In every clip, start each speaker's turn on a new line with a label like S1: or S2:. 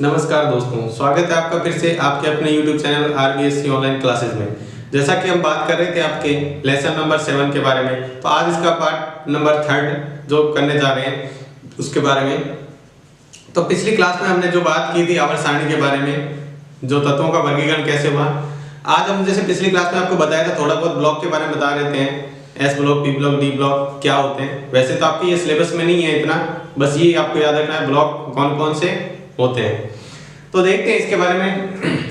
S1: नमस्कार दोस्तों, स्वागत है आपका फिर से आपके अपने YouTube channel RBSC online classes में। जैसा कि हम बात कर रहे थे आपके लेसन नंबर 7 के बारे में, तो आज इसका पार्ट नंबर 3 जो करने जा रहे हैं उसके बारे में। तो पिछली क्लास में हमने जो बात की थी आवर्त सारणी के बारे में, जो तत्वों का वर्गीकरण कैसे हुआ। आज हम जैसे पिछली क्लास में आपको बताया था, थोड़ा बहुत ब्लॉक के बारे में बता देते हैं। S block, P block, D block क्या होते हैं। वैसे तो आपके ये सिलेबस में नहीं है इतना, बस ये आपको याद रखना है ब्लॉक कौन कौन से होते हैं। तो देखते हैं इसके बारे में।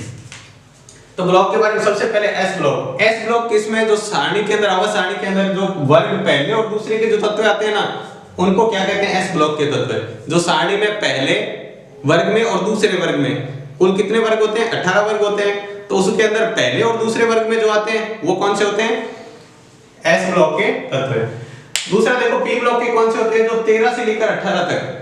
S1: तो ब्लॉक के बारे में सबसे पहले एस ब्लॉक। एस ब्लॉक किसमें, जो सारणी के अंदर, आवर्त सारणी के अंदर जो वर्ग पहले और दूसरे के जो तत्व आते हैं ना, उनको क्या कहते हैं, एस ब्लॉक के तत्व। जो सारणी में पहले वर्ग में और दूसरे वर्ग में कुल कितने वर्ग होते हैं, 18 वर्ग होते हैं। तो उसके अंदर पहले और दूसरे वर्ग में जो आते हैं वो कौन से होते हैं, एस ब्लॉक के तत्व। दूसरा देखो पी ब्लॉक के कौन से होते हैं, जो 13 से लेकर 18 तक,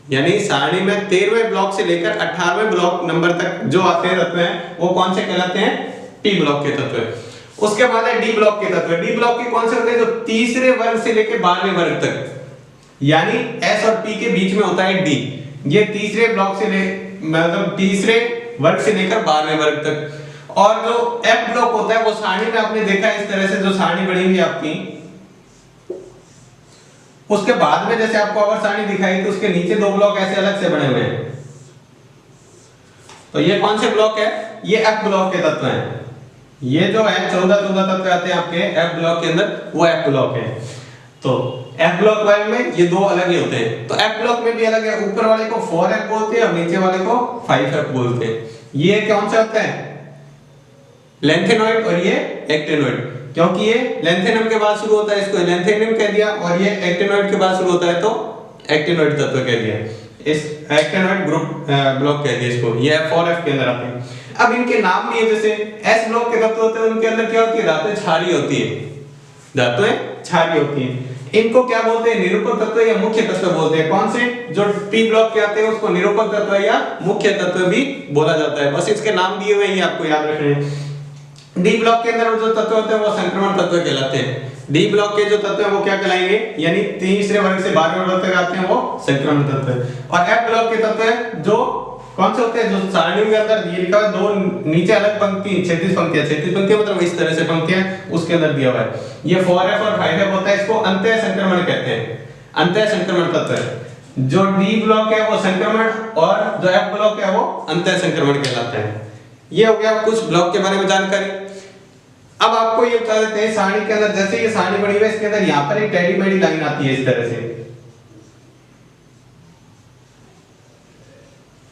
S1: यानी सारणी में 13वें ब्लॉक से लेकर 18वें ब्लॉक नंबर तक जो आते हैं तत्व हैं वो कौन से कहलाते हैं, पी ब्लॉक के तत्व। उसके बाद है डी ब्लॉक के तत्व। डी ब्लॉक के कौन से होते हैं, जो तीसरे वर्ग से लेकर 12वें वर्ग तक, यानी एस और पी के बीच में होता है डी। ये तीसरे ब्लॉक से मतलब तीसरे वर्ग से लेकर 12वें वर्ग तक। और जो एफ ब्लॉक होता है वो सारणी में आपने देखा इस तरह से, जो सारणी बनी हुई आपकी, उसके बाद में जैसे आपको आवर्त सारणी दिखाई तो उसके नीचे दो ब्लॉक ऐसे अलग से बने हुए हैं। तो ये कौन से ब्लॉक है, ये एफ ब्लॉक के तत्व हैं। ये जो है 14 तत्व आते हैं आपके एफ ब्लॉक के अंदर, वो एफ ब्लॉक है। तो एफ ब्लॉक वाले में ये दो अलग ही होते हैं। तो एफ ब्लॉक में भी अलग है, ऊपर वाले को 4F बोलते हैं और नीचे वाले को 5F बोलते हैं। ये कौन से होते हैं, लेंथेनॉइड और ये एक्टिनॉइड। क्योंकि ये लेंथेनम के बाद शुरू होता है, इसको लेंथेनम कह दिया, और ये एक्टिनॉइड के बाद शुरू होता है तो एक्टिनॉइड तत्व कह दिया, इस एक्टिनॉइड ग्रुप ब्लॉक कह दिया इसको। ये 4F के अंदर आते हैं। अब इनके नाम भी है, जैसे एस ब्लॉक के तत्व होते हैं उनके अंदर क्या होती है, धातुएं क्षारीय होती है, धातुएं क्षारीय होती हैं। इनको क्या बोलते हैं, निरूपक तत्व या मुख्य तत्व बोलते हैं। कौन से, जो पी ब्लॉक के आते हैं उसको निरूपक तत्व या मुख्य तत्व भी बोला जाता है। बस इसके नाम दिए हुए हैं, आपको याद रखने हैं। डी ब्लॉक के अंदर जो तत्व होते हैं वो संक्रमण तत्व कहलाते हैं। डी ब्लॉक के जो तत्व हैं वो क्या कहलाएंगे, यानी तीसरे वर्ग से 12वें वर्ग तक आते हैं वो संक्रमण तत्व है। और एफ ब्लॉक के तत्व है जो कौन से होते हैं, जो सारणी के अंदर ये लिखा है, दो नीचे अलग पंक्ति, क्षैतिज पंक्तियां, क्षैतिज पंक्तियां मतलब इस तरह से पंक्तियां उसके अंदर दिया हुआ है। ये 4F और 5F होता है, इसको अंतः संक्रमण कहते हैं, अंतः संक्रमण तत्व है। जो डी ब्लॉक है वो संक्रमण और जो एफ ब्लॉक है वो अंतः संक्रमण कहलाता है। ये हो गया कुछ ब्लॉक के बारे में जानकारी। अब आपको ये बता देते हैं सारणी के अंदर, जैसे ये सारणी बनी हुई है इसके अंदर यहाँ पर एक टेढ़ी मेढ़ी लाइन आती है इस तरह से।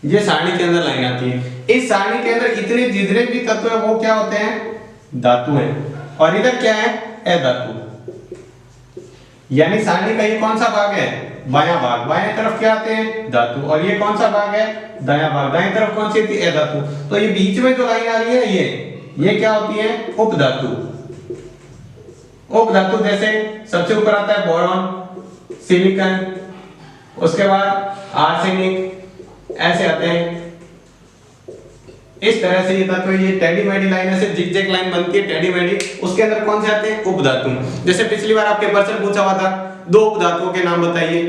S1: ये सारणी के अंदर लाइन आती है। इस सारणी के अंदर इतने जितने भी तत्व है वो क्या होते हैं, धातु हैं। और इधर क्या है, अधातु। यानी सारणी का ये कौन सा भाग है, बायां भाग। बाएं तरफ क्या आते हैं, धातु। और ये कौन सा भाग है, दायां भाग। दाएं तरफ कौन सी थी, अधातु। तो ये बीच में जो लाइन आ रही है ये क्या होती है, उपधातु। उपधातु जैसे सबसे ऊपर आता है बोरॉन, सिलिकॉन, उसके बाद आर्सेनिक, ऐसे आते हैं इस तरह से ये तत्व। ये टेढ़ी मेढ़ी लाइन ऐसे जिगजैग लाइन बनती है टेढ़ी मेढ़ी, उसके अंदर कौन से आते हैं, उपधातु। जैसे पिछली बार आपके प्रश्न पूछा हुआ था, दो उपधातुओं के नाम बताइए,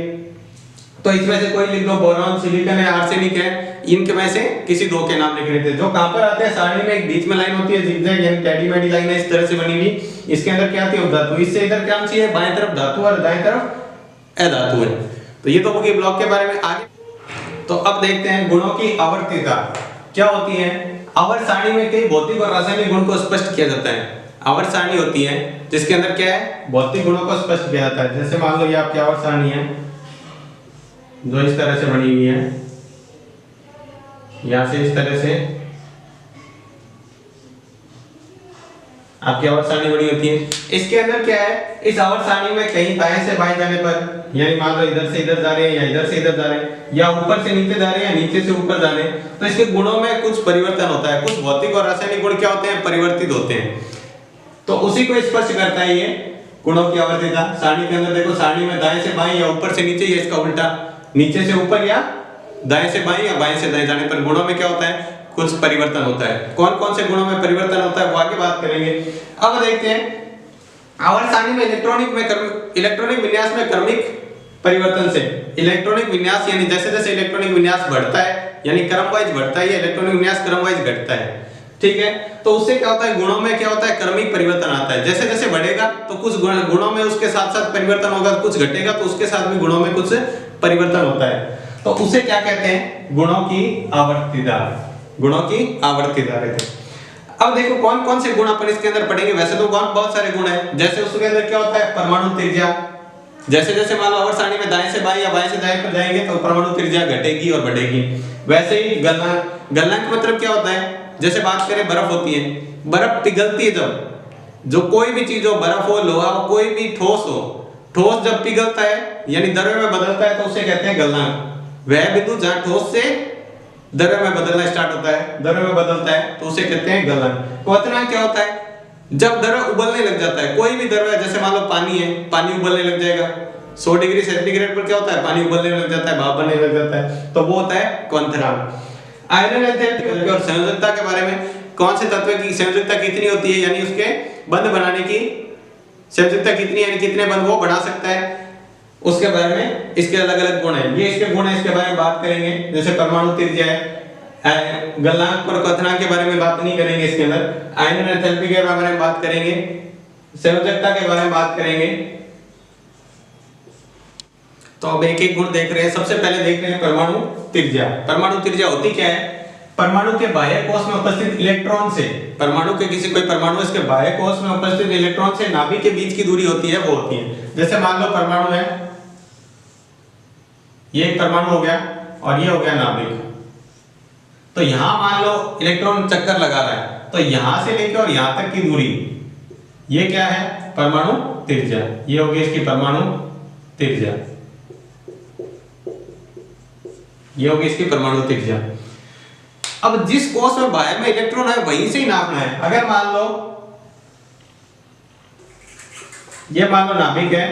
S1: तो इसमें से कोई लिख लो, बोरॉन, सिलिकॉन है, आर्सेनिक है, इनके में से किसी दो के नाम लिखने थे। जो कहां पर आते हैं, सारणी में एक बीच में लाइन होती है जिगजैग, यानी टेढ़ी मेढ़ी लाइन है इस तरह से बनी हुई। इसके अंदर क्या आती है, उपधातु। इससे इधर क्या सी है, बाएं तरफ धातु और दाएं तरफ अधातु है। तो ये तो होगी ब्लॉक के बारे में। आगे तो अब देखते हैं गुणों की आवर्तिता क्या होती है। आवर्त सारणी में कई भौतिक और रासायनिक गुण को स्पष्ट किया जाता है। आवर्त सारणी होती है जिसके अंदर क्या है, भौतिक गुणों को स्पष्ट किया जाता है। जैसे मान लो ये आपकी आवर्त सारणी है जो इस तरह से बनी हुई है, यहां से इस तरह से आपकी आवर्त सारणी बनी होती है। इसके अंदर क्या है, इस आवर्त सारणी में कहीं दाएं से बाएं जाने पर, यानी मान लो इधर से इधर जा रहे हैं या इधर से इधर जा रहे हैं या ऊपर से नीचे जा रहे हैं या नीचे से ऊपर जा रहे हैं, तो इसके गुणों में कुछ परिवर्तन होता है। कुछ भौतिक और रासायनिक गुण क्या होते हैं, परिवर्तित होते हैं। तो उसी को स्पष्ट करता है ये गुणों की आवर्तिता। सारणी के अंदर देखो, सारणी में दाएं से बाएं या ऊपर से नीचे या इसका उल्टा, नीचे से ऊपर या दाएं से बाएं या बाएं से दाएं जाने पर गुणों में क्या होता है, कुछ परिवर्तन होता है। कौन कौन से गुणों में परिवर्तन होता है वो आगे बात करेंगे। अब देखते हैं आवर्त सारणी में इलेक्ट्रॉनिक विन्यास में क्रमिक परिवर्तन से, इलेक्ट्रॉनिक विन्यास यानी जैसे जैसे इलेक्ट्रॉनिक विन्यास बढ़ता है यानी क्रम वाइज बढ़ता है, इलेक्ट्रॉनिक विन्यास क्रम वाइज घटता है, ठीक है। तो उससे क्या होता है, गुणों में क्या होता है, क्रमिक परिवर्तन आता है। जैसे जैसे बढ़ेगा तो कुछ गुणों में उसके साथ साथ परिवर्तन होगा, कुछ घटेगा तो उसके साथ भी गुणों में कुछ परिवर्तन होता है। तो उसे क्या कहते हैं, गुणों की आवर्तीता, गुणों की आवर्तीता कहते हैं। अब देखो कौन कौन से गुण अपन इसके अंदर पढ़ेंगे। वैसे तो बहुत सारे गुण हैं, जैसे उसके अंदर क्या होता है, परमाणु त्रिज्या। जैसे जैसे मान लो आवर्त सारणी में दाएं से बाएं या बाएं से दाएं पर जाएंगे तो परमाणु त्रिज्या घटेगी और बढ़ेगी। वैसे ही गलनांक, गलनांक मतलब क्या होता है, जैसे बात करें बर्फ होती है, बर्फ पिघलती है, जब जो कोई भी चीज हो, बर्फ हो, लोहा हो, कोई भी ठोस हो, ठोस जब पिघलता है यानी द्रव्य में बदलता है तो उसे कहते हैं गलनांक। वह बिंदु जहां ठोस से द्रव्य में बदलना स्टार्ट होता है, द्रव्य में बदलता है तो उसे कहते हैं गलनांक। क्वथनांक क्या होता है, जब द्रव्य उबलने लग जाता है, कोई भी द्रव्य, जैसे मान लो पानी है, पानी उबलने लग जाएगा 100 डिग्री सेंटीग्रेड पर, क्या होता है, पानी उबलने लग जाता है, भाप बनने लग जाता है, तो वो होता है क्वथनांक। आयरन एंथैल्पी और संयोजकता के बारे में, कौन से तत्व की संयोजकता कितनी होती है, यानी उसके बंध बनाने की संयोजकता कितनी, यानी कितने बंध वो बना सकता है, उसके बारे में इसके अलग अलग गुण हैं। ये इसके गुण हैं, इसके बारे में बात करेंगे। जैसे परमाणु त्रिज्या है, गलनांक और क्वथनांक के बारे में बात नहीं करेंगे इसके अंदर। आयरन एंथैल्पी के बारे में बात करेंगे, संयोजकता के बारे में बात करेंगे। तो अब एक एक गुण देख रहे हैं। सबसे पहले देख रहे हैं परमाणु त्रिज्या। परमाणु त्रिज्या होती क्या है, परमाणु के बाह्य कोश में उपस्थित इलेक्ट्रॉन से, परमाणु के किसी कोई परमाणु इसके बाह्य कोश में उपस्थित इलेक्ट्रॉन से नाभिक के बीच की दूरी होती है, वो होती है। जैसे मान लो परमाणु है, ये एक परमाणु हो गया और ये हो गया नाभिक। तो यहां मान लो इलेक्ट्रॉन चक्कर लगा रहा है, तो यहां से लेकर और यहां तक की दूरी, ये क्या है, परमाणु त्रिज्या। ये होगी इसकी परमाणु त्रिज्या, ये होगी इसकी परमाणु त्रिज्या। अब जिस कोश में बाह्य में इलेक्ट्रॉन है वहीं से ही नापना है। अगर मान लो ये मान लो नाभिक है,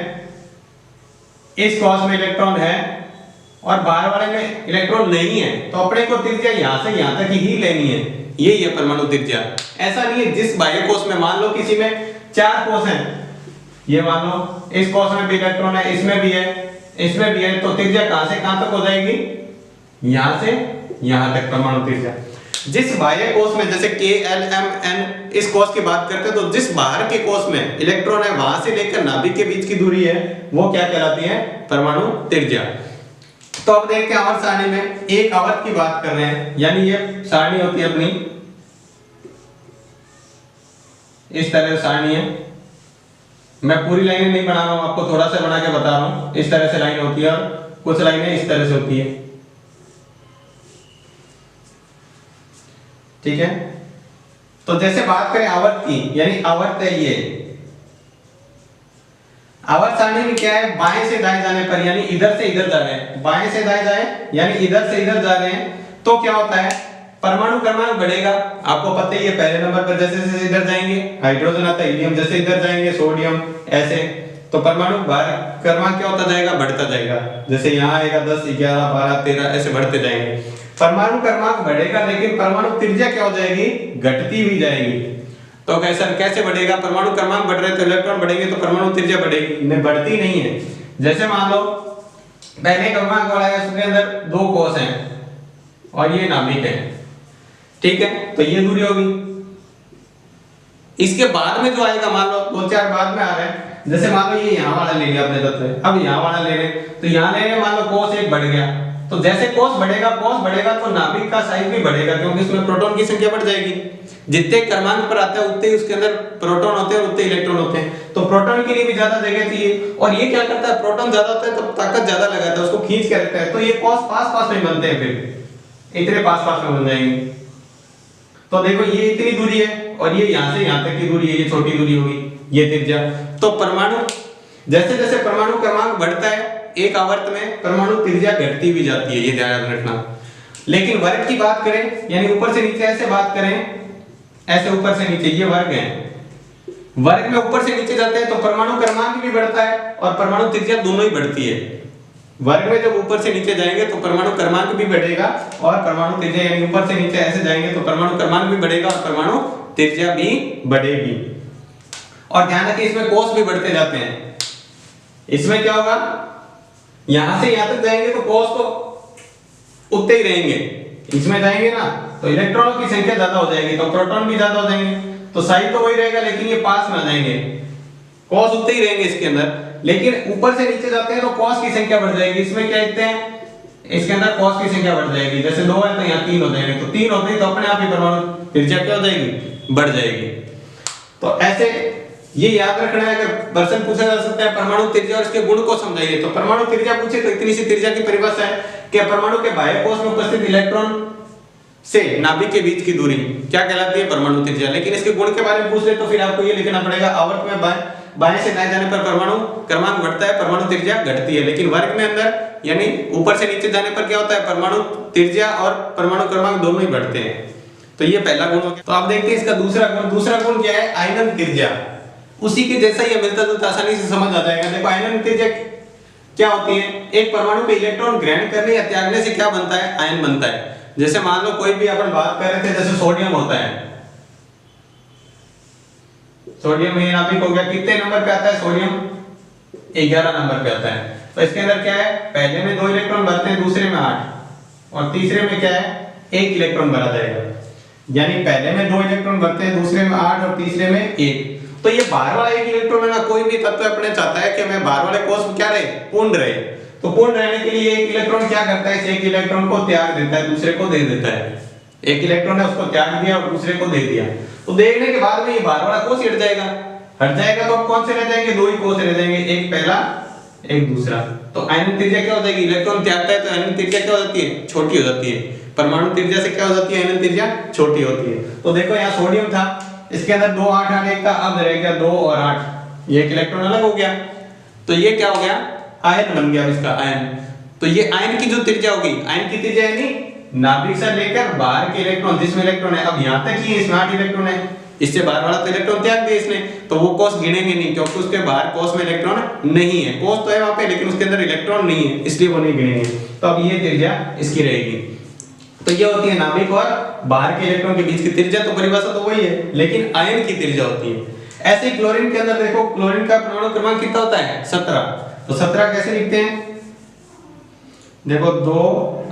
S1: इस कोश में इलेक्ट्रॉन है और बाहर वाले में इलेक्ट्रॉन नहीं है, तो अपने को त्रिज्या यहां से यहां तक ही लेनी है, यही है परमाणु त्रिज्या। ऐसा नहीं है जिस बाह्य कोश में, मान लो किसी में 4 कोश हैं, ये मान लो इस कोश में भी इलेक्ट्रॉन है, इसमें भी है, इसमें भी है, तो त्रिज्या कहां से कहां तक हो जाएगी, यहां से यहां तक परमाणु त्रिज्या। जिस बाह्य कोश में, जैसे K, L, M, N इस कोश की बात करते हैं, तो जिस बाहर के कोश में इलेक्ट्रॉन है वहां से लेकर नाभिक के बीच की दूरी है, वो क्या कहलाती है, परमाणु त्रिज्या। तो अब देखते हैं आवर्त सारणी में एक आवर्त की बात कर रहे हैं, यानी ये सारणी होती है अपनी, इस तरह सारणी है। मैं पूरी लाइनें नहीं बना रहा हूं, आपको थोड़ा सा बना के बता रहा हूं। इस तरह से लाइन होती है और कुछ लाइनें इस तरह से होती है, ठीक है। तो जैसे बात करें आवर्त की, यानी आवर्त है ये, आवर्त सारणी में क्या है, बाएं से दाएं जाने पर, यानी इधर से इधर जा रहे हैं, बाएं से दाएं जाए यानी इधर से इधर जा रहे हैं, तो क्या होता है, परमाणु क्रमांक बढ़ेगा। आपको पता ही है, पहले नंबर पर जैसे जैसे इधर जाएंगे हाइड्रोजन आता है, हीलियम, जैसे इधर जाएंगे सोडियम, ऐसे, तो परमाणु क्रमांक क्या होता जाएगा, बढ़ता जाएगा। जैसे यहाँ आएगा 10, 11, 12, 13 ऐसे बढ़ते जाएंगे। परमाणु क्रमांक बढ़ेगा, लेकिन परमाणु त्रिज्या क्या हो जाएगी, घटती हुई जाएगी। तो कैसे बढ़ेगा, परमाणु क्रमांक बढ़ रहे तो इलेक्ट्रॉन बढ़ेंगे तो परमाणु त्रिज्या बढ़ेगी, नहीं बढ़ती नहीं है। जैसे मान लो पहले क्रमांक वाला है, उसके अंदर 2 कोश हैं और ये नाभिक है, ठीक है, तो ये दूरी होगी। इसके बाद में जो आएगा, मान लो 2-4 बाद में आ रहे हैं, जैसे मान लो ये यहाँ वाला ले लिया अपने तत्व, अब यहाँ वाला ले रहे, तो यहाँ ले रहे, मान लो कोश 1 बढ़ गया, तो जैसे कोश बढ़ेगा तो नाभिक का साइज भी बढ़ेगा, क्योंकि उसमें प्रोटॉन की संख्या बढ़ जाएगी। जितने क्रमांक पर आता है उतने उसके अंदर प्रोटॉन होते हैं और उतने इलेक्ट्रॉन होते हैं, तो प्रोटॉन के लिए भी ज्यादा जगह चाहिए। और ये क्या करता है, प्रोटॉन ज्यादा होता है तो ताकत ज्यादा लगाता है, उसको खींच के रखता है, तो ये कोश पास में बनते हैं, फिर इतने पास में बन जाएंगे। तो देखो ये इतनी दूरी है और ये यहाँ से यहाँ तक की दूरी है, ये छोटी दूरी होगी, ये त्रिज्या। तो परमाणु, जैसे जैसे परमाणु क्रमांक बढ़ता है एक आवर्त में, परमाणु त्रिज्या घटती भी जाती है, ये ध्यान रखना। लेकिन वर्ग की बात करें, यानी ऊपर से नीचे ऐसे बात करें, ऐसे ऊपर से नीचे, ये वर्ग है, वर्ग में ऊपर से नीचे जाते हैं तो परमाणु क्रमांक भी बढ़ता है और परमाणु त्रिज्या दोनों ही बढ़ती है। वर्ग में जब ऊपर से नीचे जाएंगे तो परमाणु क्रमांक भी बढ़ेगा और परमाणु त्रिज्या, यानी ऊपर से नीचे ऐसे जाएंगे तो परमाणु क्रमांक भी बढ़ेगा और परमाणु त्रिज्या भी बढ़ेगी। और ध्यान रखिए इसमें कोश भी बढ़ते जाते हैं। इसमें क्या होगा, यहां से यहां तक जाएंगे तो कोश तो उतने ही रहेंगे, इसमें जाएंगे ना तो इलेक्ट्रॉनों की संख्या ज्यादा हो जाएगी, तो प्रोटॉन भी ज्यादा हो जाएंगे, तो साइन तो वही रहेगा लेकिन ये पास में आ जाएंगे, कॉस उतने ही रहेंगे इसके अंदर। लेकिन ऊपर से नीचे जाते हैं तो कॉस की संख्या बढ़ जाएगी। इसमें क्या लिखते हैं, इसके अंदर कॉस की संख्या बढ़ जाएगी, जैसे 2 है तो यहाँ 3 हो जाएंगे, तो 3 होते ही तो अपने आप ही परमाणु त्रिज्या क्या हो जाएगी, बढ़ जाएगी। तो ऐसे ये याद रखना है, अगर प्रश्न पूछा जा सकता है परमाणु त्रिज्या और इसके गुण को समझाइए, तो परमाणु त्रिज्या पूछे तो इतनी सी त्रिज्या की परिभाषा है कि परमाणु के बाह्य कोश में उपस्थित इलेक्ट्रॉन से नाभिक के बीच की दूरी क्या कहलाती है, परमाणु त्रिज्या। लेकिन इसके गुण के बारे में पूछ ले तो फिर आपको ये लिखना पड़ेगा, आवर्त में बाएं से दाएं जाने पर परमाणु क्रमांक बढ़ता है, परमाणु त्रिज्या घटती है, लेकिन वर्ग में अंदर यानी ऊपर से नीचे जाने पर क्या होता है, परमाणु त्रिज्या और परमाणु क्रमांक दोनों ही बढ़ते हैं। तो ये पहला गुण हो गया। तो आप देखते हैं इसका दूसरा गुण, दूसरा गुण क्या है, आयनन त्रिज्या। उसी के जैसा ही मिलता जुलता आसानी से समझ आ जाएगा। देखो आयनन त्रिज्या क्या होती है, एक परमाणु पे इलेक्ट्रॉन ग्रहण करने या त्यागने से क्या बनता है, आयन बनता है। जैसे मान लो कोई भी अपन बात कर रहे थे, जैसे सोडियम होता है, सोडियम ये नाभिक हो गया, कितने नंबर पे आता है सोडियम, 11 नंबर पे आता है। तो इसके अंदर क्या है, पहले में 2 इलेक्ट्रॉन भरते हैं, दूसरे में 8 और तीसरे में क्या है 1 इलेक्ट्रॉन भरा जाएगा। यानी पहले में 2 इलेक्ट्रॉन भरते हैं, दूसरे में 8 और तीसरे में 1। तो ये बाहर वाला 1 इलेक्ट्रॉन है ना, कोई भी तत्व अपने चाहता है कि मैं बाहर वाले कोश में क्या रहे, पूर्ण रहे। तो पूर्ण रहने के लिए 1 इलेक्ट्रॉन क्या करता है, इस 1 इलेक्ट्रॉन को त्याग देता है, दूसरे को दे देता है। 1 इलेक्ट्रॉन है उसको त्याग दिया और दूसरे को दे दिया, तो देने के बाद में ये बाहर वाला कोश हट जाएगा। हट जाएगा तो अब कौन से रह जाएंगे, 2 ही कोश रह जाएंगे, एक पहला एक दूसरा। तो आयनन त्रिज्या क्या हो जाएगी, इलेक्ट्रॉन त्यागता है तो आयनन त्रिज्या क्या हो जाती है, छोटी हो जाती है। परमाणु त्रिज्या से क्या हो जाती है, आयनन त्रिज्या छोटी होती है। तो देखो यहाँ सोडियम था, इसके अंदर 2 8 8 1 था, अब रह गया 2 और 8, ये एक इलेक्ट्रॉन अलग हो गया, तो ये क्या हो गया, आयन बन गया इसका आयन। तो ये आयन की जो त्रिज्या होगी, आयन की त्रिज्या यानी नाभिक से लेकर बाहर के इलेक्ट्रॉन, जिसमें इलेक्ट्रॉन है, अब यहाँ तक ही इसमें 8 इलेक्ट्रॉन है, इससे बाहर वाला तो इलेक्ट्रॉन त्याग दिया इसने, तो वो कोश गिनेंगे नहीं, क्योंकि उसके बाहर कोश में इलेक्ट्रॉन नहीं है। कोश तो है वहां पे लेकिन उसके अंदर इलेक्ट्रॉन नहीं है, इसलिए वो नहीं गिनेंगे। तो अब ये त्रिज्या इसकी रहेगी। तो ये होती है नाभिक और बाहर के इलेक्ट्रॉन के बीच की त्रिज्या, तो परिभाषा तो वही है, लेकिन आयन की त्रिज्या होती है। ऐसे ही क्लोरीन के अंदर देखो, क्लोरीन का परमाणु क्रमांक कितना होता है, 17। तो 17 कैसे लिखते हैं, देखो 2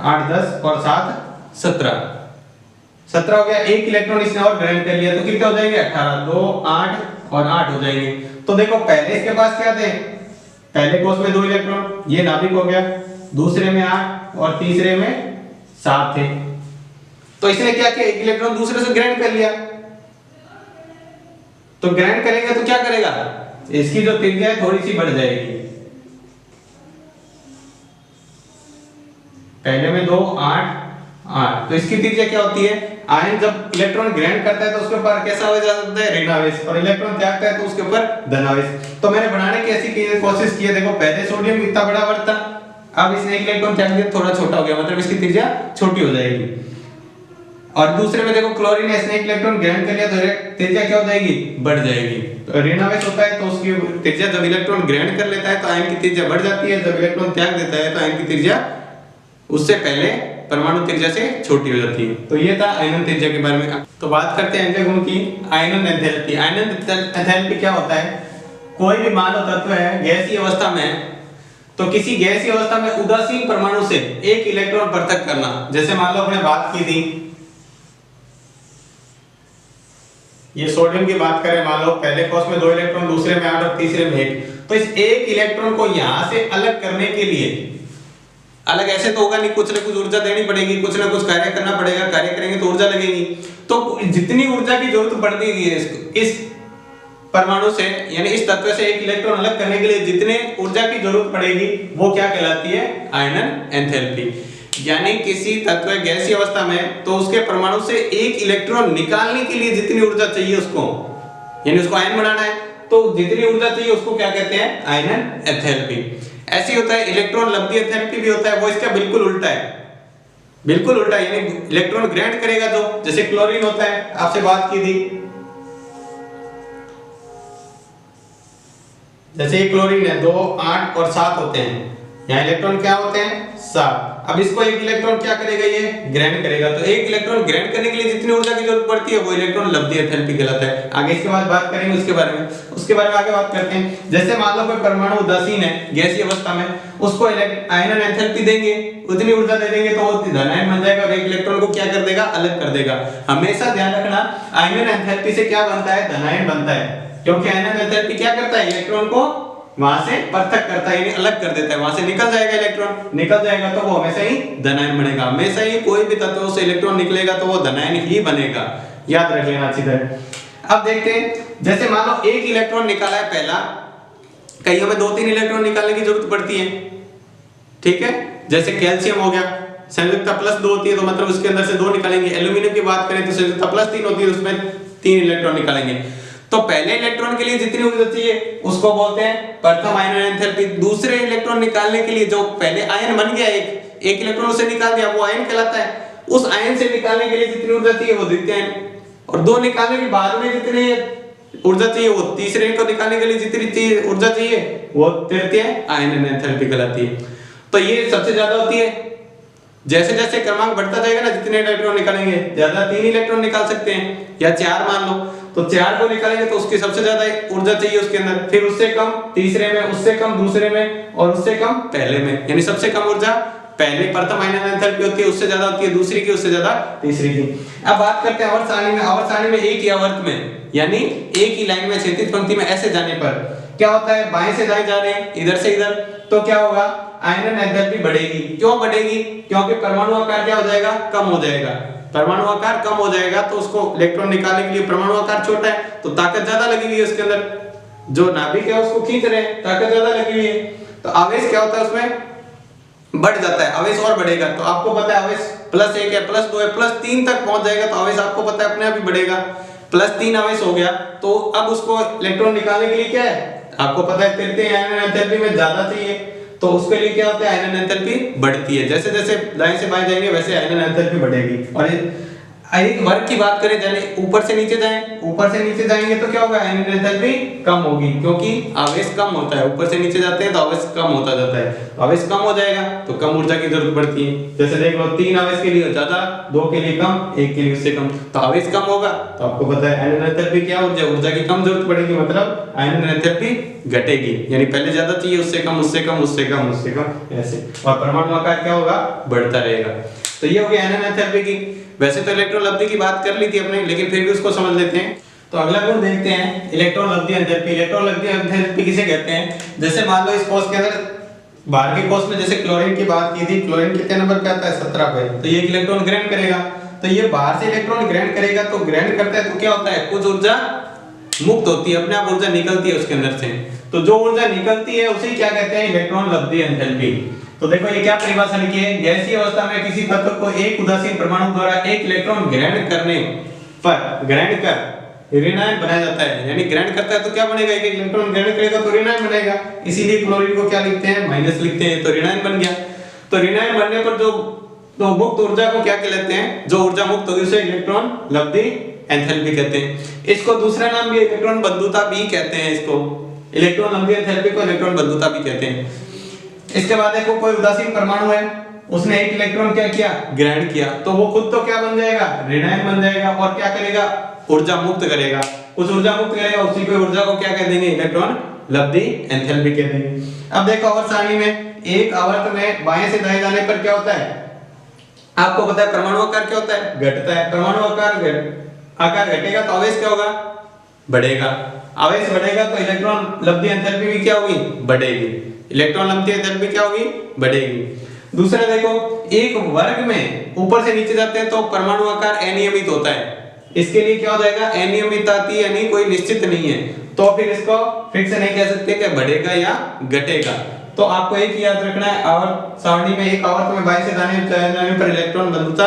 S1: 8 10 और 7 17, 17 हो गया। 1 इलेक्ट्रॉन इसने और ग्रहण कर लिया, तो कितने हो जाएंगे, 18, 2 8 और 8 हो जाएंगे। तो देखो पहले इसके पास क्या थे, पहले कोश में 2 इलेक्ट्रॉन, ये नाभिक हो गया, दूसरे में 8 और तीसरे में 7 थे। तो इसने क्या किया, 1 इलेक्ट्रॉन दूसरे से ग्रहण कर लिया। तो ग्रहण करेगा तो क्या करेगा, इसकी जो त्रिज्या है थोड़ी सी बढ़ जाएगी। पहले में 2 8 8, तो इसकी त्रिज्या क्या होती है, आयन जब इलेक्ट्रॉन ग्रहण करता है तो उसके ऊपर कैसा हो जाता है, ऋणावेश, और इलेक्ट्रॉन त्यागता है तो उसके ऊपर धनावेश। तो मैंने बनाने की ऐसी कोशिश की है, देखो पहले सोडियम इतना बड़ा वर्ग था, अब इसने 1 इलेक्ट्रॉन त्याग दिया, थोड़ा छोटा हो गया, मतलब इसकी त्रिज्या छोटी हो जाएगी। और दूसरे में देखो क्लोरीन है, इसने 1 इलेक्ट्रॉन ग्रहण कर लिया, तो त्रिज्या क्या हो जाएगी, बढ़ जाएगी। तो ऋणावेश होता है तो उसकी त्रिज्या, जब इलेक्ट्रॉन ग्रहण कर लेता है तो आयन की त्रिज्या बढ़ जाती है, जब इलेक्ट्रॉन त्याग देता है तो आयन की त्रिज्या उससे पहले परमाणु त्रिज्या से छोटी हो जाती है। तो ये था आयनन त्रिज्या के बारे में। तो बात करते हैं अगले गुण की, आयनन एंथैल्पी। आयनन एंथैल्पी क्या होता है, कोई भी मान लो तत्व है गैसीय अवस्था में, तो किसी गैसीय अवस्था में उदासीन परमाणु से 1 इलेक्ट्रॉन पृथक करना। जैसे मान लो अपने बात की थी, ये सोडियम की बात करें, मान लो पहले कोश में 2 इलेक्ट्रॉन, दूसरे में 8 और तीसरे में 1। तो इस 1 इलेक्ट्रॉन को यहां से अलग करने के लिए, अलग ऐसे तो होगा नहीं, कुछ ना कुछ ऊर्जा देनी पड़ेगी, कुछ ना कुछ कार्य करना पड़ेगा, कार्य करेंगे तो ऊर्जा लगेगी। तो जितनी ऊर्जा की जरूरत पड़ती है इस परमाणु से, यानी इस तत्व से 1 इलेक्ट्रॉन अलग करने के लिए जितने ऊर्जा की जरूरत पड़ेगी, वो क्या कहलाती है, आयनन एंथैल्पी। यानी किसी तत्व गैसीय अवस्था में तो उसके परमाणु से 1 इलेक्ट्रॉन निकालने के लिए जितनी ऊर्जा चाहिए उसको, यानी उसको आयन बनाना है, तो जितनी ऊर्जा चाहिए उसको क्या कहते हैं, आयनन एंथैल्पी। ऐसे होता है इलेक्ट्रॉन लब्धि एंथैल्पी भी होता है, वो इसका बिल्कुल उल्टा है, बिल्कुल उल्टा। यानी इलेक्ट्रॉन ग्रहण करेगा तो, जैसे क्लोरीन होता है, आपसे बात की थी, जैसे ये क्लोरीन है, 2 8 और 7 होते हैं, यहाँ इलेक्ट्रॉन क्या होते हैं, 7। अब इसको एक इलेक्ट्रॉन क्या करेगा, ये ग्रहण करेगा। तो एक इलेक्ट्रॉन ग्रहण करने के लिए जितनी ऊर्जा की जरूरत पड़ती है वो इलेक्ट्रॉन लब्धि एंथैल्पी कहलाता है। आगे इसके बाद बात करेंगे उसके बारे में आगे बात करते हैं। जैसे मान लो कोई परमाणु उदासीन है गैसीय अवस्था में, उसको आयनन एंथैल्पी देंगे, उतनी ऊर्जा दे देंगे तो वो धन आयन बन जाएगा और एक इलेक्ट्रॉन को क्या कर देगा, अलग कर देगा। हमेशा ध्यान रखना आयनन एंथैल्पी से क्या बनता है, धन आयन बनता है, क्योंकि आयनन एंथैल्पी क्या करता है, इलेक्ट्रॉन को वहां से पृथक करता है, यानी अलग कर देता है, वहां से निकल जाएगा इलेक्ट्रॉन, निकल जाएगा तो वो हमेशा ही धन आयन बनेगा। हमेशा ही कोई भी तत्व से इलेक्ट्रॉन निकलेगा तो वो धन आयन ही बनेगा, याद रख लेना अच्छी तरह। अब देखते हैं, जैसे मान लो एक इलेक्ट्रॉन निकाला है पहला, कहीं हमें 2-3 इलेक्ट्रॉन निकालने की जरूरत पड़ती है, ठीक है। जैसे कैल्शियम हो गया, संयुक्ता +2 होती है तो मतलब उसके अंदर से 2 निकालेंगे। एल्यूमिनियम की बात करें तो संयुक्ता +3 होती है, उसमें 3 इलेक्ट्रॉन निकालेंगे। तो पहले इलेक्ट्रॉन के लिए जितनी ऊर्जा चाहिए उसको बोलते हैं प्रथम आयनन एंथैल्पी। दूसरे इलेक्ट्रॉन निकालने के लिए जो पहले आयन बन गया, एक इलेक्ट्रॉन उसे निकाल दिया, वो आयन कहलाता है। उस आयन से निकालने के लिए जितनी ऊर्जा चाहिए वो द्वितीय आयन, और 2 निकालने के बाद में जितनी ऊर्जा चाहिए वो तीसरे को निकालने के लिए जितनी ऊर्जा चाहिए वो तृतीय आयनन एंथैल्पी कहलाती है। तो ये सबसे ज्यादा होती है। जैसे जैसे क्रमांक बढ़ता जाएगा ना, जितने इलेक्ट्रॉन निकालेंगे, ज्यादा 3 इलेक्ट्रॉन निकाल सकते हैं या 4 मान लो, तो 4 को निकालेंगे तो उसकी सबसे ज्यादा ऊर्जा चाहिए उसके अंदर, फिर उससे कम तीसरे में, उससे कम दूसरे में और उससे कम पहले में। यानी सबसे कम ऊर्जा पहले प्रथम आयनन एंथैल्पी होती है, उससे ज्यादा होती है दूसरी की, उससे ज्यादा तीसरी की। अब बात करते हैं आवर्त सारणी में। आवर्त सारणी में एक ही आवर्त में, यानी एक ही लाइन में क्षैतिज पंक्ति में ऐसे जाने पर क्या होता है, बाएं से दाएं जा रहे हैं, इधर से इधर, तो क्या होगा, आयनन एंथैल्पी बढ़ेगी। क्यों बढ़ेगी, क्योंकि परमाणु आकार क्या हो जाएगा, कम हो जाएगा। परमाणु आकार कम हो जाएगा तो उसको इलेक्ट्रॉन निकालने के लिए, परमाणु आकार छोटा है तो ताकत ज्यादा लगी हुई है उसके अंदर, जो नाभिक है उसको खींच रहे हैं, ताकत ज्यादा लगी हुई है, तो आवेश क्या होता है उसमें बढ़ जाता है, आवेश और बढ़ेगा। तो आपको पता है आवेश +1 है, +2 है, +3 तक पहुंच जाएगा तो आवेश आपको पता है अपने आप ही बढ़ेगा। +3 आवेश हो गया तो अब उसको इलेक्ट्रॉन निकालने के लिए क्या है, आपको पता है तृतीय आयनन एंथैल्पी में ज्यादा चाहिए, तो उसके लिए क्या होता है, आयनन एंथैल्पी बढ़ती है। जैसे जैसे दाएं से बाएं जाएंगे वैसे आयनन एंथैल्पी बढ़ेगी। और एक वर्ग की बात करें, यानी ऊपर से नीचे जाएं, ऊपर से नीचे जाएंगे तो क्या होगा, आयनन एंथैल्पी कम होगी, क्योंकि आवेश कम होता है। ऊपर से नीचे जाते हैं तो आवेश कम होता जाता है, तो आवेश कम हो जाएगा तो कम ऊर्जा की जरूरत पड़ती है। जैसे देख लो, 3 आवेश के लिए ज्यादा, 2 के लिए कम, 1 के लिए उससे कम, तो आवेश कम होगा तो आपको पता है आयनन एंथैल्पी क्या, ऊर्जा की कम जरूरत पड़ेगी, मतलब आयनन एंथैल्पी घटेगी। यानी पहले ज्यादा चाहिए, उससे कम, उससे कम, उससे कम, उससे कम, ऐसे। और परमाणु आकार क्या होगा, बढ़ता रहेगा। तो ये हो गया आयनन एंथैल्पी की। वैसे तो इलेक्ट्रॉन लब्धि की बात कर ली थी अपने, लेकिन फिर भी उसको समझ लेते हैं। तो अगला गुण देखते हैं, इलेक्ट्रॉन लब्धि एंथैल्पी। इलेक्ट्रॉन लब्धि एंथैल्पी किसे कहते हैं, जैसे मान लो इस कोष के अंदर, बाहर के कोष में जैसे क्लोरीन की बात की थी, क्लोरीन कितने नंबर पे आता है, 17 पे, तो ये इलेक्ट्रॉन ग्रहण करेगा। तो ये बाहर से इलेक्ट्रॉन ग्रहण करेगा, तो ग्रहण करता है तो क्या होता है, कुछ ऊर्जा मुक्त होती है, अपने आप ऊर्जा निकलती है उसके अंदर से। तो जो ऊर्जा निकलती है उसे क्या कहते हैं, इलेक्ट्रॉन लब्धि एंथैल्पी। तो देखो ये क्या परिभाषा लिखी है, गैसीय अवस्था में किसी तत्व को एक उदासीन परमाणु द्वारा एक इलेक्ट्रॉन ग्रहण करने पर, ग्रहण कर ऋणायन बनाया जाता है। यानी ग्रहण करता है तो क्या बनेगा, एक इलेक्ट्रॉन ग्रहण करेगा तो ऋणायन बनेगा, इसीलिए क्लोरीन को क्या लिखते हैं, माइनस लिखते हैं, तो ऋणायन बन गया। तो ऋणायन बनने पर जो तो मुक्त ऊर्जा को क्या कहते हैं, जो ऊर्जा मुक्त होगी उसे इलेक्ट्रॉन लब्धि एंथैल्पी कहते हैं। इसको दूसरा नाम भी इलेक्ट्रॉन बंधुता भी कहते हैं, इसको इलेक्ट्रॉन लब्धि एंथैल्पी को इलेक्ट्रॉन बंधुता भी कहते हैं। इसके बाद देखो कोई उदासीन परमाणु है, उसने एक इलेक्ट्रॉन क्या किया, ग्रहण किया, तो वो खुद तो क्या बन जाएगा, ऋणायन बन जाएगा, और क्या करेगा, ऊर्जा मुक्त करेगा। उस ऊर्जा मुक्त करेगा, उसी को ऊर्जा को क्या कह देंगे, इलेक्ट्रॉन लब्धि एंथैल्पी कह देंगे। अब देखो आवर्त सारणी में एक आवर्त में बाएं से दाएं जाने पर क्या होता है, आपको पता है परमाणु आकार क्या होता है, घटता है। परमाणु आकार घटेगा तो आवेश क्या होगा, बढ़ेगा। आवेश बढ़ेगा तो इलेक्ट्रॉन लब्धि एंथैल्पी भी क्या होगी, बढ़ेगी। इलेक्ट्रॉन लब्धि एंथैल्पी क्या होगी, बढ़ेगी। दूसरा देखो, एक वर्ग में ऊपर से नीचे जाते हैं तो परमाणु आकार अनियमित होता है। इसके लिए क्या हो जाएगा, अनियमित आती है, यानी कोई निश्चित नहीं है, तो फिर इसको फिक्स नहीं कह सकते कि बढ़ेगा या घटेगा। तो आपको एक याद रखना है, आवर्त सारणी में एक आवर्त में बाएं से दाएं जाने पर इलेक्ट्रॉन बंधुता,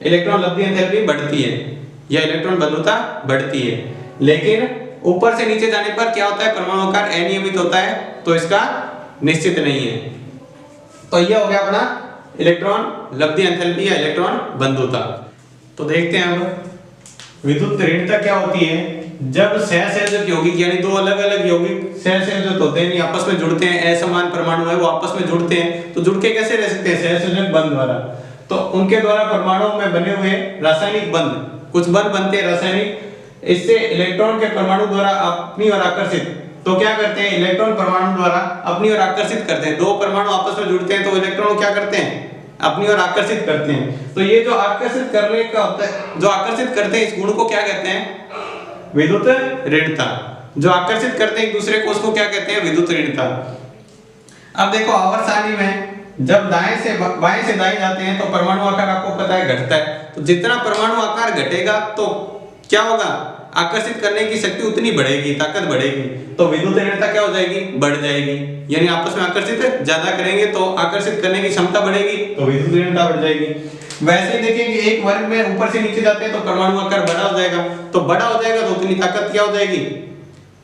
S1: इलेक्ट्रॉन लब्धि एंथैल्पी बढ़ती है या इलेक्ट्रॉन बंधुता बढ़ती है, लेकिन ऊपर से नीचे जाने पर क्या होता है, परमाणु आकार अनियमित होता है, तो इसका निश्चित नहीं है। तो यह हो गया अपना इलेक्ट्रॉन लब्धि एंथैल्पी या इलेक्ट्रॉन बंधुता। तो देखते हैं अब विद्युत ऋणता क्या होती है। जब सहसंयोजक यौगिक यानी दो अलग अलग यौगिक सहसंयोजक होते हैं, आपस में जुड़ते हैं, असमान परमाणु है वो आपस में जुड़ते हैं, तो जुड़ के कैसे रह सकते हैं? सहसंयोजक बंध द्वारा। तो उनके द्वारा परमाणुओं में बने हुए रासायनिक बंध, कुछ बंध बनते हैं रासायनिक, इससे इलेक्ट्रॉन के परमाणु द्वारा अपनी ओर आकर्षित, तो क्या करते हैं? इलेक्ट्रॉन परमाणु द्वारा अपनी ओर आकर्षित करते हैं। दो परमाणु आपस में जुड़ते हैं तो इलेक्ट्रॉन क्या करते हैं? अपनी ओर आकर्षित करते हैं। तो ये जो आकर्षित करने का होता है, जो आकर्षित करते हैं, इस गुण को क्या कहते हैं? विद्युत ऋणता। जो आकर्षित करते हैं एक दूसरे को, उसको क्या कहते हैं? विद्युत ऋणता। अब देखो आवर्त सारणी में जब दाएं से बाएं से दाएं जाते हैं तो परमाणु आकार आपको पता है घटता है, तो जितना परमाणु आकार घटेगा तो क्या होगा? आकर्षित करने की शक्ति उतनी बढ़ेगी, ताकत बढ़ेगी, तो विद्युत ऋणता क्या हो जाएगी? बढ़ जाएगी। यानी आपस में आकर्षित ज्यादा करेंगे तो आकर्षित करने की क्षमता बढ़ेगी, तो विद्युत ऋणता बढ़ जाएगी। वैसे ही देखेंगे एक वर्ग में ऊपर से नीचे जाते हैं तो परमाणु आकार बड़ा हो जाएगा, तो बड़ा हो जाएगा तो उतनी ताकत क्या हो जाएगी?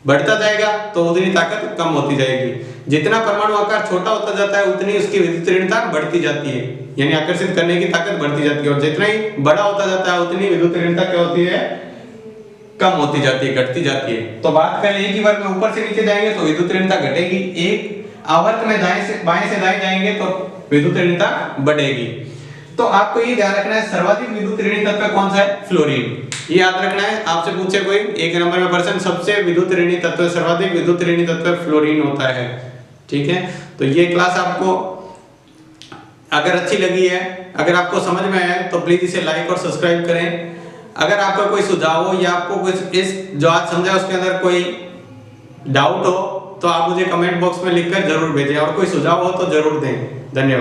S1: बढ़ता जाएगा, तो उतनी ताकत कम होती जाएगी। जितना परमाणु आकार छोटा होता जाता है उतनी उसकी विद्युत ऋणता बढ़ती जाती है, यानी आकर्षित करने की ताकत बढ़ती जाती है, और जितना ही बड़ा होता जाता है उतनी विद्युत ऋणता क्या होती है? कम होती जाती है, घटती जाती है। तो बात करें एक ही वर्ग में ऊपर से नीचे जाएंगे तो विद्युत ऋणता घटेगी, एक आवर्त में बाएं से दाएं जाएंगे तो विद्युत ऋणता बढ़ेगी। तो आपको ये ध्यान रखना है, सर्वाधिक विद्युत ऋणी तत्व कौन सा है? फ्लोरीन। ये याद रखना है, आपसे पूछे कोई एक नंबर में प्रश्न, सबसे विद्युत ऋणी तत्व, सर्वाधिक विद्युत ऋणी तत्व फ्लोरीन होता है। ठीक है, तो ये क्लास आपको अगर अच्छी लगी है, अगर आपको समझ में आया तो प्लीज इसे लाइक और सब्सक्राइब करें। अगर आपका कोई सुझाव हो या आपको कुछ इस जो आज समझा उसके अंदर कोई डाउट हो तो आप मुझे कमेंट बॉक्स में लिखकर जरूर भेजें, और कोई सुझाव हो तो जरूर दें। धन्यवाद।